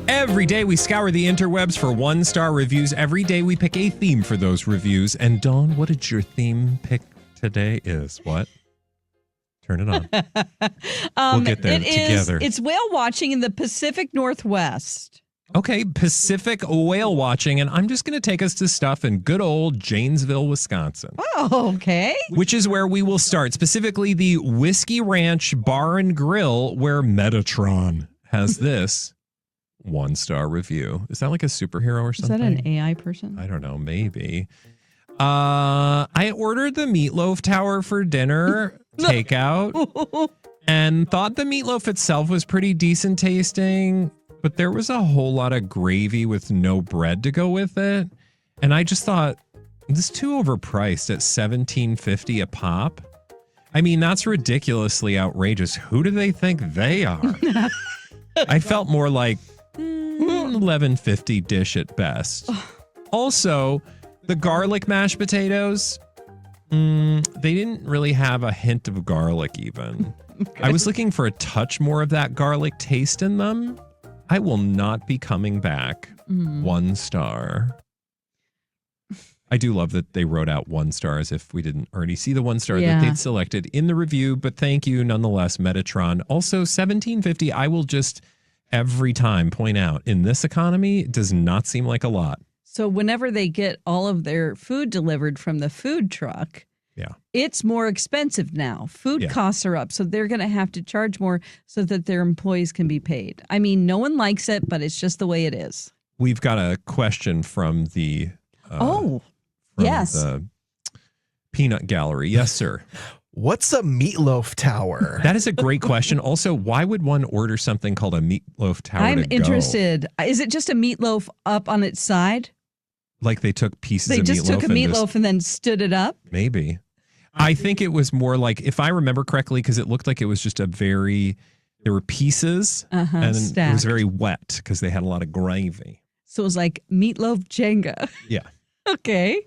Every day we scour the interwebs for one-star reviews. Every day we pick a theme for those reviews. And Dawn, what did your theme pick today is? What? Turn it on. We'll get there together. It's whale watching in the Pacific Northwest. Okay, Pacific whale watching, and I'm just going to take us to stuff in good old Janesville, Wisconsin. Oh, okay. Which is where we will start, specifically the Whiskey Ranch Bar and Grill, where Metatron has this one-star review. Is that like a superhero or something? Is that an AI person? I don't know, maybe. I ordered the meatloaf tower for dinner, takeout, and thought the meatloaf itself was pretty decent tasting. But there was a whole lot of gravy with no bread to go with it. And I just thought, this is too overpriced at $17.50 a pop. I mean, that's ridiculously outrageous. Who do they think they are? I felt more like $11.50 dish at best. Also, the garlic mashed potatoes, they didn't really have a hint of garlic even. Okay. I was looking for a touch more of that garlic taste in them. I will not be coming back. 1 star. I do love that they wrote out 1 star as if we didn't already see the 1 star that they'd selected in the review. But thank you nonetheless, Metatron. Also, $17.50, I will just every time point out, in this economy, it does not seem like a lot. So whenever they get all of their food delivered from the food truck, it's more expensive now. Food costs are up, so they're going to have to charge more so that their employees can be paid. I mean, no one likes it, but it's just the way it is. We've got a question from the the Peanut Gallery. Yes, sir. What's a meatloaf tower? That is a great question. Also, why would one order something called a meatloaf tower? I'm interested. Is it just a meatloaf up on its side? Like they took pieces of meatloaf? They just took a meatloaf and then stood it up? Maybe. I think it was more like, if I remember correctly, because it looked like it was just there were pieces and stacked. It was very wet because they had a lot of gravy. So it was like meatloaf Jenga. Yeah. Okay.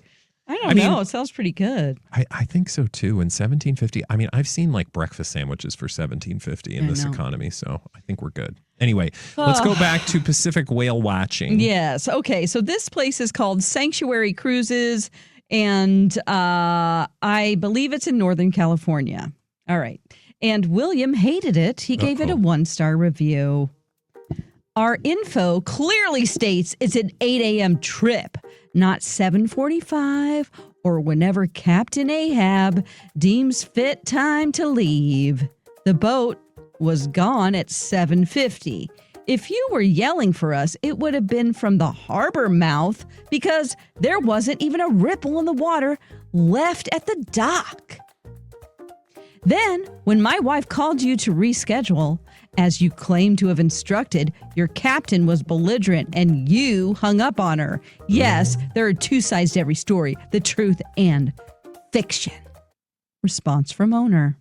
I don't know. It sounds pretty good. I think so too. And $17.50. I mean, I've seen like breakfast sandwiches for $17.50 in this economy, so I think we're good. Anyway, let's go back to Pacific whale watching. Yes. Okay. So this place is called Sanctuary Cruises, and I believe it's in Northern California. All right. And William hated it. He gave it a 1-star review. Our info clearly states it's an 8 a.m. trip, not 7:45 or whenever Captain Ahab deems fit time to leave. The boat was gone at 7:50. If you were yelling for us, it would have been from the harbor mouth because there wasn't even a ripple in the water left at the dock. Then, when my wife called you to reschedule, as you claim to have instructed, your captain was belligerent and you hung up on her. Yes, there are 2 sides to every story, the truth and fiction. Response from owner.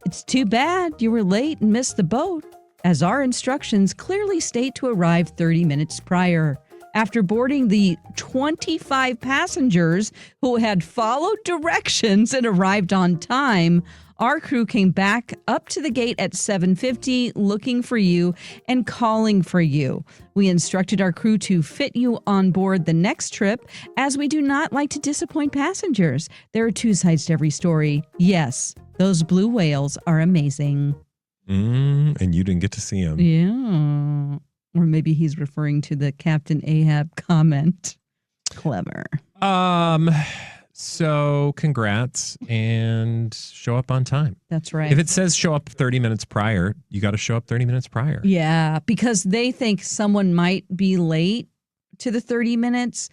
It's too bad you were late and missed the boat, as our instructions clearly state to arrive 30 minutes prior. After boarding the 25 passengers who had followed directions and arrived on time, our crew came back up to the gate at 7:50 looking for you and calling for you. We instructed our crew to fit you on board the next trip, as we do not like to disappoint passengers. There are 2 sides to every story. Yes, those blue whales are amazing. And you didn't get to see them. Yeah. Or maybe he's referring to the Captain Ahab comment. Clever. So congrats and show up on time. That's right. If it says show up 30 minutes prior, you got to show up 30 minutes prior. Yeah, because they think someone might be late to the 30 minutes.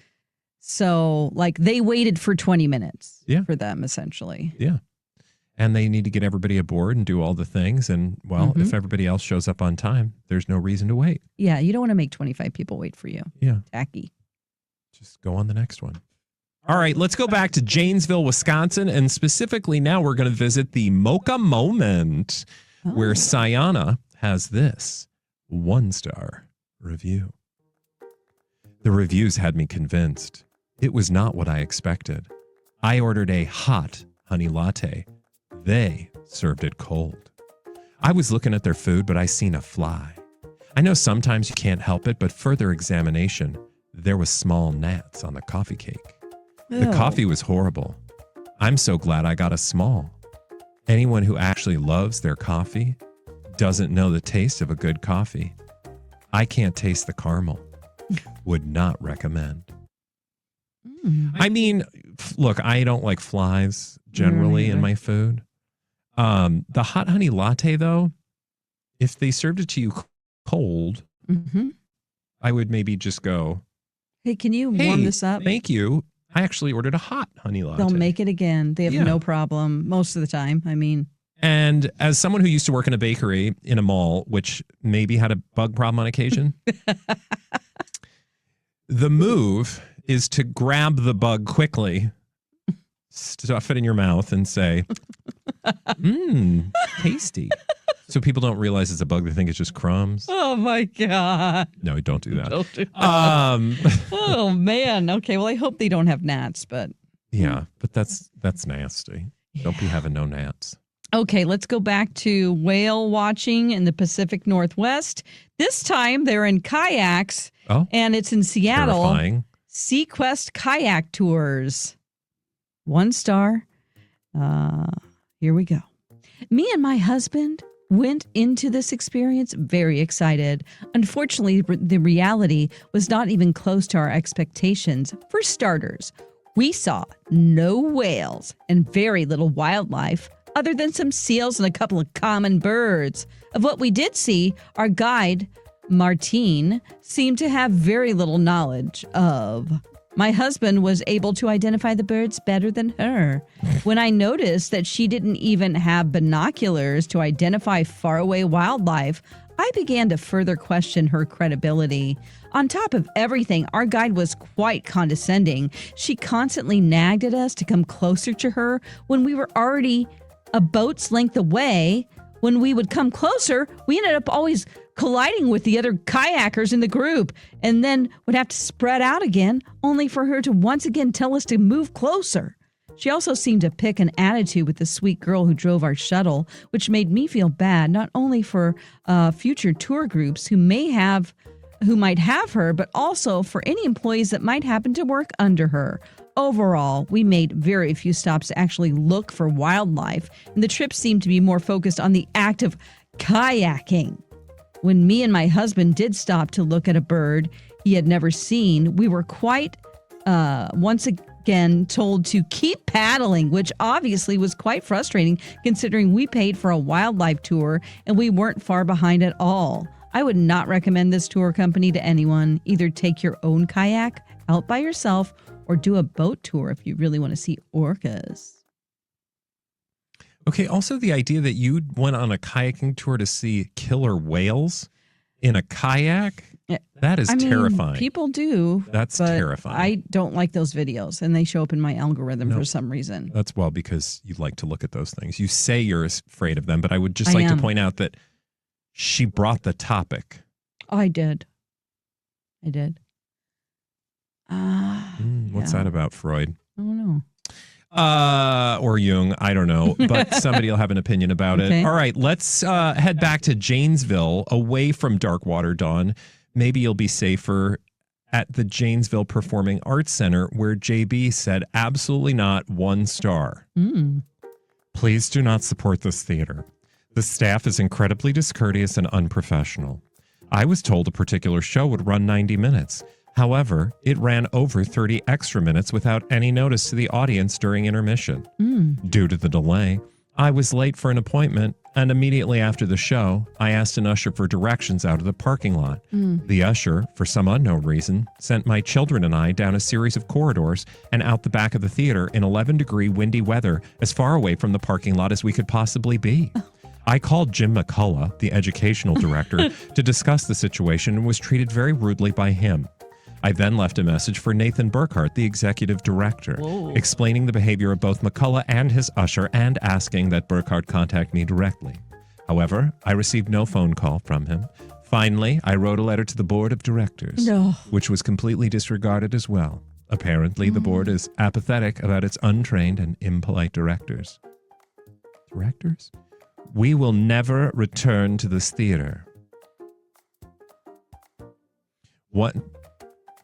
So like they waited for 20 minutes for them essentially. Yeah. And they need to get everybody aboard and do all the things. And, well, if everybody else shows up on time, there's no reason to wait. Yeah, you don't want to make 25 people wait for you. Yeah. Tacky. Just go on the next one. All right, let's go back to Janesville, Wisconsin. And specifically now we're going to visit the Mocha Moment, where Sayana has this 1-star review. The reviews had me convinced. It was not what I expected. I ordered a hot honey latte. They served it cold. I was looking at their food, but I seen a fly. I know sometimes you can't help it, but further examination, there was small gnats on the coffee cake. The Ew. coffee was horrible. I'm so glad I got a small. Anyone who actually loves their coffee doesn't know the taste of a good coffee. I can't taste the caramel. Would not recommend. I mean, look, I don't like flies generally in my food. The hot honey latte, though, if they served it to you cold, I would maybe just go, Hey, can you warm this up? Thank you. I actually ordered a hot honey latte. They'll make it again. They have no problem most of the time. I mean, and as someone who used to work in a bakery in a mall, which maybe had a bug problem on occasion, the move is to grab the bug quickly, stuff it in your mouth, and say, tasty. So people don't realize it's a bug. They think it's just crumbs. oh my God. No, don't do that. Don't do that. Oh man. Okay. Well, I hope they don't have gnats, but Yeah, but that's nasty. Don't be having no gnats. okay, let's go back to whale watching in the Pacific Northwest. This time they're in kayaks, and it's in Seattle. Terrifying. Sequest Kayak Tours. 1 star. Here we go. Me and my husband went into this experience very excited. Unfortunately, the reality was not even close to our expectations. For starters, we saw no whales and very little wildlife other than some seals and a couple of common birds. Of what we did see, our guide, Martine, seemed to have very little knowledge of. My husband was able to identify the birds better than her. When I noticed that she didn't even have binoculars to identify faraway wildlife, I began to further question her credibility. On top of everything, our guide was quite condescending. She constantly nagged at us to come closer to her when we were already a boat's length away. When we would come closer, we ended up always colliding with the other kayakers in the group and then would have to spread out again, only for her to once again tell us to move closer. She also seemed to pick an attitude with the sweet girl who drove our shuttle, which made me feel bad, not only for future tour groups who might have her, but also for any employees that might happen to work under her. Overall, we made very few stops to actually look for wildlife, and the trip seemed to be more focused on the act of kayaking. When me and my husband did stop to look at a bird he had never seen, we were quite once again told to keep paddling, which obviously was quite frustrating considering we paid for a wildlife tour and we weren't far behind at all. I would not recommend this tour company to anyone. Either take your own kayak out by yourself or do a boat tour if you really want to see orcas. Okay, also the idea that you went on a kayaking tour to see killer whales in a kayak, that is terrifying. People do. That's terrifying. I don't like those videos, and they show up in my algorithm for some reason. That's because you like to look at those things. You say you're afraid of them, but I would just like to point out that she brought the topic. Oh, I did. What's that about, Freud? I don't know. Or Jung, I don't know, but somebody will have an opinion about it. All right, let's head back to Janesville, away from Darkwater Dawn. Maybe you'll be safer at the Janesville Performing Arts Center, where JB said absolutely not 1 star. Please do not support this theater. The staff is incredibly discourteous and unprofessional. I was told a particular show would run 90 minutes. However, it ran over 30 extra minutes without any notice to the audience during intermission. Due to the delay, I was late for an appointment, and immediately after the show, I asked an usher for directions out of the parking lot. The usher, for some unknown reason, sent my children and I down a series of corridors and out the back of the theater in 11-degree windy weather, as far away from the parking lot as we could possibly be. I called Jim McCullough, the educational director, to discuss the situation and was treated very rudely by him. I then left a message for Nathan Burkhart, the executive director, explaining the behavior of both McCullough and his usher and asking that Burkhart contact me directly. However, I received no phone call from him. Finally, I wrote a letter to the board of directors, which was completely disregarded as well. Apparently, the board is apathetic about its untrained and impolite directors. Directors? We will never return to this theater. What?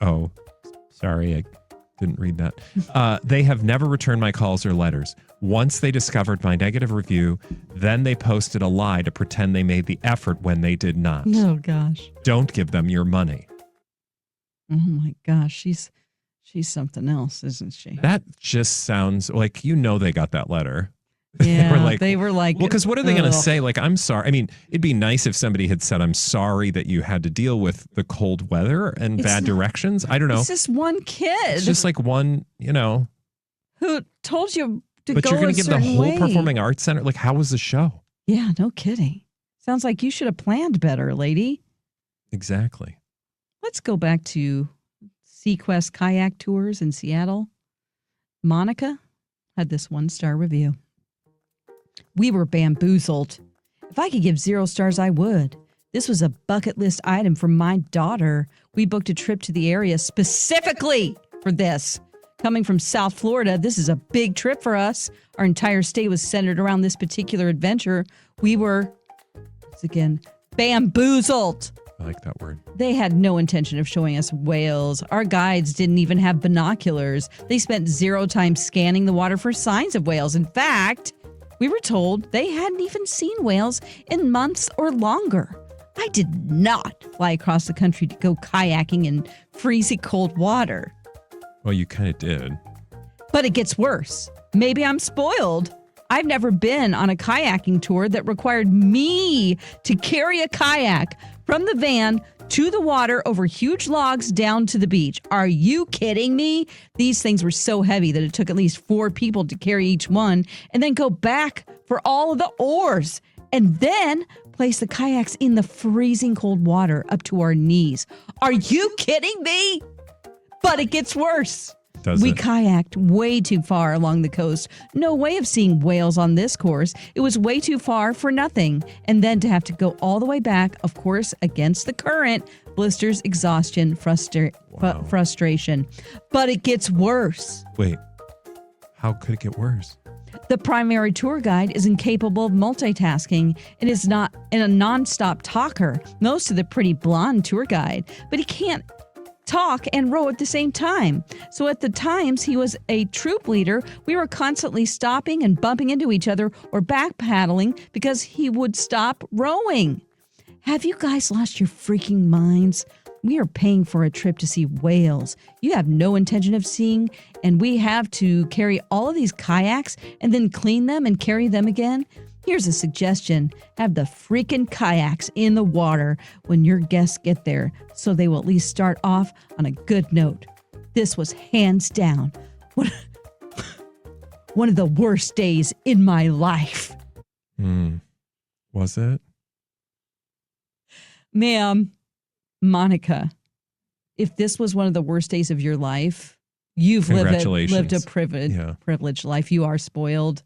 Oh, sorry. I didn't read that. They have never returned my calls or letters. Once they discovered my negative review, then they posted a lie to pretend they made the effort when they did not. Oh, gosh. Don't give them your money. Oh, my gosh. She's something else, isn't she? That just sounds like, they got that letter. Yeah, they were like, well, because what are they going to ugh. say? Like, I'm sorry. I mean, it'd be nice if somebody had said, I'm sorry that you had to deal with the cold weather and bad directions. I don't know. It's just one kid. It's just like one, who told you to but go you're going a to give the certain whole way. performing arts center. Like, how was the show? Yeah, no kidding. Sounds like you should have planned better, lady. Exactly. Let's go back to Sequest kayak tours in Seattle. Monica had this 1-star review. We were bamboozled. If I could give 0 stars, I would. This was a bucket list item for my daughter. We booked a trip to the area specifically for this. Coming from South Florida, this is a big trip for us. Our entire stay was centered around this particular adventure. We were, once again, bamboozled. I like that word. They had no intention of showing us whales. Our guides didn't even have binoculars. They spent 0 time scanning the water for signs of whales. In fact, we were told they hadn't even seen whales in months or longer. I did not fly across the country to go kayaking in freezing cold water. Well, you kind of did. But it gets worse. Maybe I'm spoiled. I've never been on a kayaking tour that required me to carry a kayak from the van to the water over huge logs down to the beach. Are you kidding me? These things were so heavy that it took at least 4 people to carry each one and then go back for all of the oars and then place the kayaks in the freezing cold water up to our knees. Are you kidding me? But it gets worse. We kayaked way too far along the coast. No way of seeing whales on this course. It was way too far for nothing. And then to have to go all the way back, of course, against the current, blisters, exhaustion, frustration. But it gets worse. Wait, how could it get worse? The primary tour guide is incapable of multitasking and is not a nonstop talker. Most of the pretty blonde tour guide, but he can't talk and row at the same time. So at the times he was a troop leader, we were constantly stopping and bumping into each other or back paddling because he would stop rowing. Have you guys lost your freaking minds? We are paying for a trip to see whales. You have no intention of seeing, and we have to carry all of these kayaks and then clean them and carry them again? Here's a suggestion. Have the freaking kayaks in the water when your guests get there so they will at least start off on a good note. This was hands down one of the worst days in my life. Was it? Ma'am, Monica, if this was one of the worst days of your life, you've lived a privileged life. You are spoiled.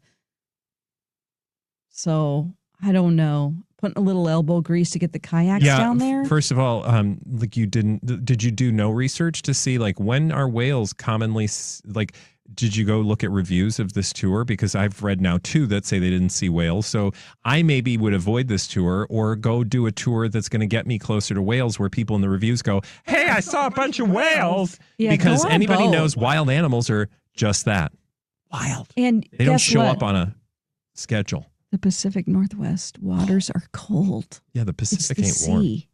So, I don't know. Putting a little elbow grease to get the kayaks down there? First of all, did you do no research to see, like, when are whales commonly, did you go look at reviews of this tour? Because I've read now 2 that say they didn't see whales. So I maybe would avoid this tour or go do a tour that's going to get me closer to whales where people in the reviews go, hey, I saw a bunch of whales. Yeah, because go on anybody boat. knows wild animals are just that. Wild. And they don't guess show what? up on a schedule. The Pacific Northwest waters are cold. Yeah, the It's Pacific the ain't warm. sea.